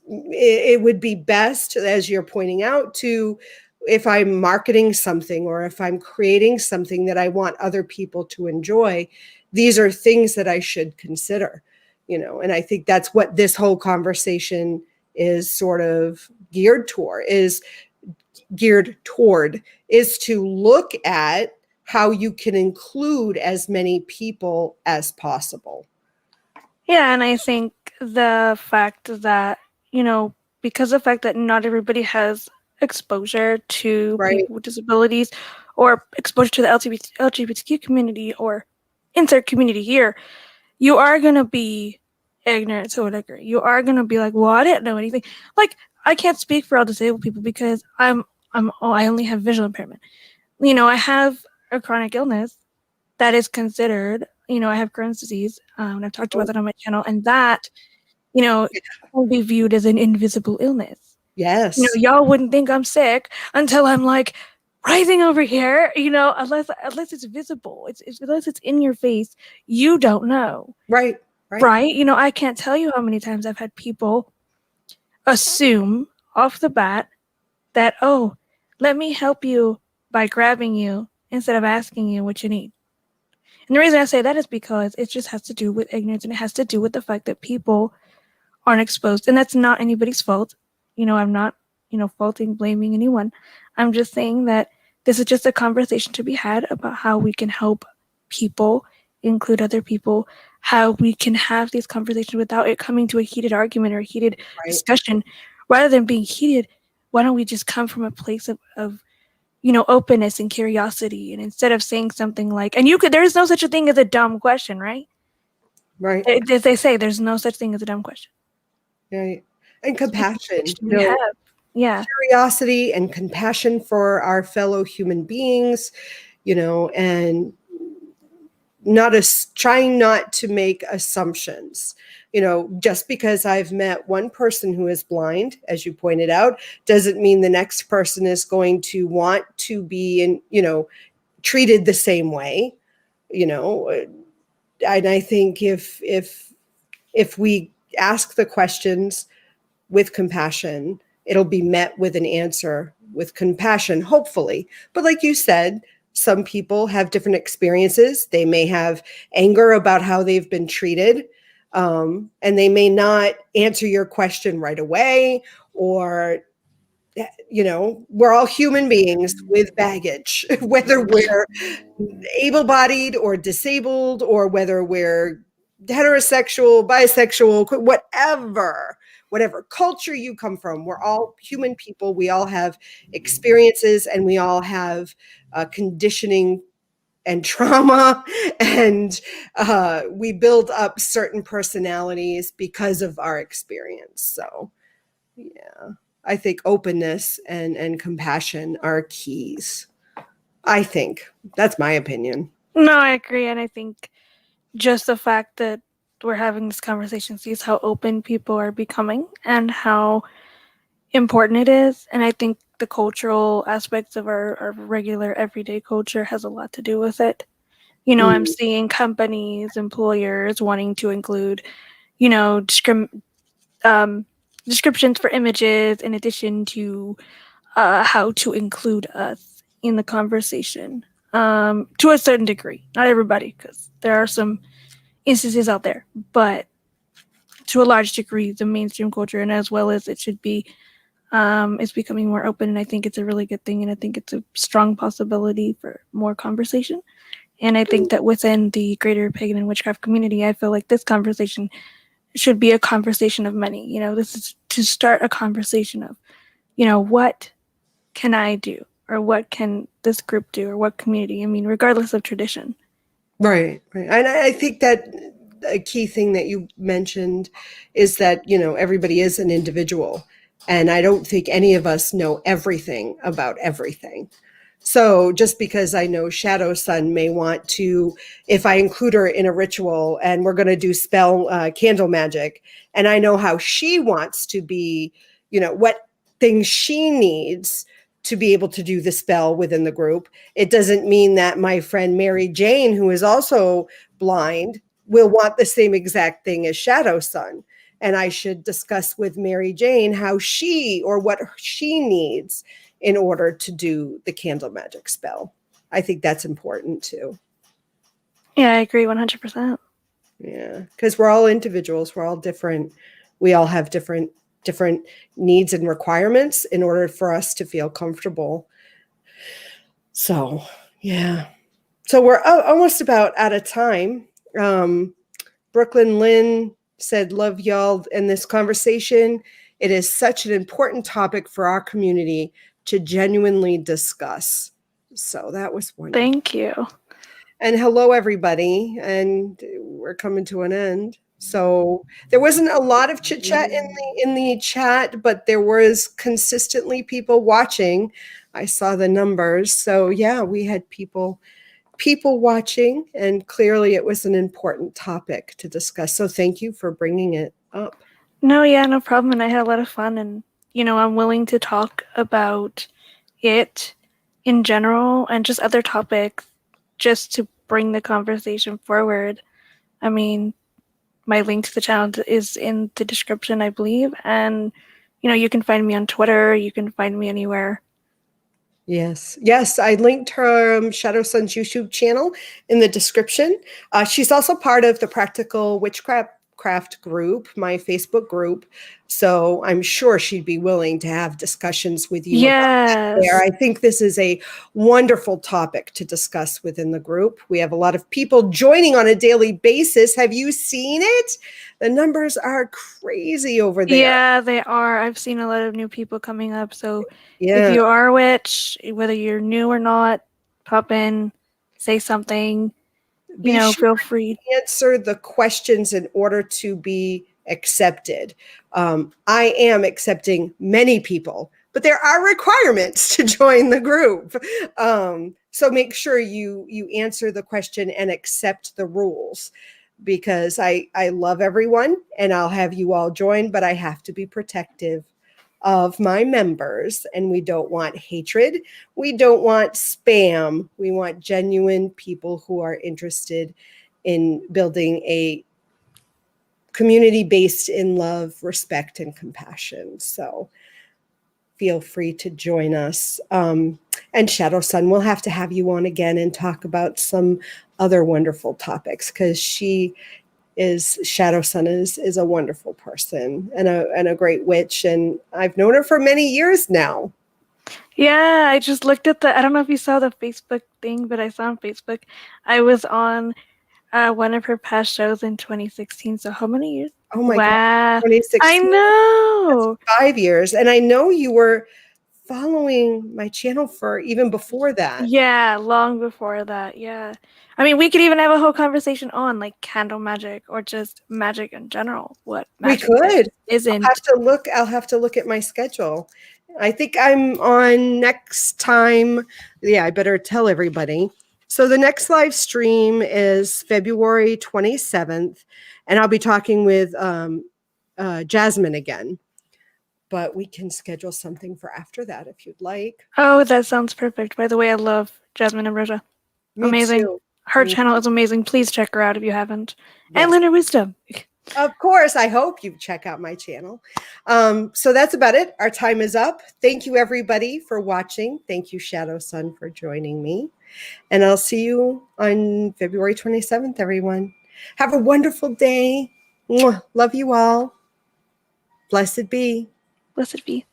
it would be best, as you're pointing out, to if I'm marketing something or if I'm creating something that I want other people to enjoy, these are things that I should consider, and I think that's what this whole conversation is sort of geared toward is to look at how you can include as many people as possible.
Yeah, and I think the fact that, you know, because of the fact that not everybody has exposure to
Right.
people with disabilities or exposure to the LGBTQ community or insert community here, you are going to be ignorant to a degree. You are going to be like, well, I didn't know anything. Like, I can't speak for all disabled people because I only have visual impairment. I have a chronic illness that is considered, I have Crohn's disease, and I've talked about
Oh,
that on my channel, and that, you know, will be viewed as an invisible illness.
yes.
Y'all wouldn't think I'm sick until I'm like rising over here, unless it's visible. Unless it's in your face, you don't know.
Right. Right.
Right? I can't tell you how many times I've had people assume off the bat that, oh, let me help you by grabbing you instead of asking you what you need. And the reason I say that is because it just has to do with ignorance and it has to do with the fact that people aren't exposed. And that's not anybody's fault. I'm not, faulting, blaming anyone. I'm just saying that this is just a conversation to be had about how we can help people include other people, how we can have these conversations without it coming to a heated argument or a heated
Right.
discussion. Rather than being heated, why don't we just come from a place of openness and curiosity. And instead of saying something like, and there's no such a thing as a dumb question, right?
Right.
As they say, there's no such thing as a dumb question.
Right. And
It's just a
compassion,
conversation we have. Yeah.
curiosity and compassion for our fellow human beings, and trying not to make assumptions. Just because I've met one person who is blind, as you pointed out, doesn't mean the next person is going to want to be treated the same way. And I think if we ask the questions with compassion, it'll be met with an answer with compassion, hopefully. But like you said, some people have different experiences. They may have anger about how they've been treated, and they may not answer your question right away, or we're all human beings with baggage, whether we're able-bodied or disabled, or whether we're heterosexual, bisexual, whatever culture you come from. We're all human people. We all have experiences, and we all have conditioning and trauma, and we build up certain personalities because of our experience. So yeah, I think openness and compassion are keys. I think that's my opinion.
No, I agree. And I think just the fact that we're having this conversation sees how open people are becoming and how important it is. And I think the cultural aspects of our regular everyday culture has a lot to do with it. I'm
Mm,
seeing companies, employers wanting to include, you know, um, descriptions for images in addition to how to include us in the conversation to a certain degree. Not everybody, because there are some instances out there, but to a large degree, the mainstream culture, and as well as it should be, is becoming more open. And I think it's a really good thing. And I think it's a strong possibility for more conversation. And I think that within the greater pagan and witchcraft community, I feel like this conversation should be a conversation of many. You know, this is to start a conversation of, you know, what can I do? Or what can this group do? Or what community? I mean, regardless of tradition.
Right, right. And I think that a key thing that you mentioned is that, you know, everybody is an individual. And I don't think any of us know everything about everything. So just because I know ShadowSun may want to, if I include her in a ritual and we're going to do spell candle magic, and I know how she wants to be, you know, what things she needs to be able to do the spell within the group, it doesn't mean that my friend Mary Jane, who is also blind, will want the same exact thing as ShadowSun. And I should discuss with Mary Jane how she or what she needs in order to do the candle magic spell. I think that's important too.
Yeah, I agree 100%.
Yeah, because we're all individuals, we're all different. We all have different needs and requirements in order for us to feel comfortable. So, yeah. So we're almost about out of time. Brooklyn Lynn said, love y'all in this conversation. It is such an important topic for our community to genuinely discuss. So that was wonderful.
Thank you.
And hello, everybody. And we're coming to an end. So there wasn't a lot of chit chat in the chat, but there was consistently people watching. I saw the numbers. So yeah, we had people watching, and clearly it was an important topic to discuss. So thank you for bringing it up.
No, yeah, no problem. And I had a lot of fun. And, you know, I'm willing to talk about it in general and just other topics just to bring the conversation forward. I mean, my link to the channel is in the description, I believe. And, you know, you can find me on Twitter. You can find me anywhere.
Yes. Yes. I linked her ShadowSun's YouTube channel in the description. She's also part of the Practical Witchcraft group, my Facebook group. So I'm sure she'd be willing to have discussions with you about that there. I think this is a wonderful topic to discuss within the group. We have a lot of people joining on a daily basis. Have you seen it? The numbers are crazy over there.
Yeah, they are. I've seen a lot of new people coming up. So if you are a witch, whether you're new or not, pop in, say something. You know, feel free
to answer the questions in order to be accepted. I am accepting many people, but there are requirements to join the group. So make sure you answer the question and accept the rules, because I love everyone and I'll have you all join, but I have to be protective of my members, and we don't want hatred. We don't want spam. We want genuine people who are interested in building a community based in love, respect, and compassion. So feel free to join us. And ShadowSun, we'll have to have you on again and talk about some other wonderful topics, because ShadowSun is a wonderful person and a great witch, and I've known her for many years now.
Yeah, I just looked at I don't know if you saw the Facebook thing, but I saw on Facebook I was on one of her past shows in 2016. So how many years?
Oh my God,
2016. I know.
That's 5 years, and I know you were following my channel for even before that.
Yeah, long before that. Yeah. I mean, we could even have a whole conversation on like candle magic or just magic in general. What magic
we could.
Isn't.
I'll have to look at my schedule. I think I'm on next time. Yeah, I better tell everybody. So the next live stream is February 27th, and I'll be talking with Jasmine again. But we can schedule something for after that if you'd like.
Oh, that sounds perfect. By the way, I love Jasmine and Rosa. Amazing.
Too.
Her channel is amazing. Please check her out if you haven't.
Yes.
And learn her wisdom.
Of course, I hope you check out my channel. So that's about it. Our time is up. Thank you, everybody, for watching. Thank you, ShadowSun, for joining me. And I'll see you on February 27th, everyone. Have a wonderful day. Mwah. Love you all. Blessed be.
Blessed be.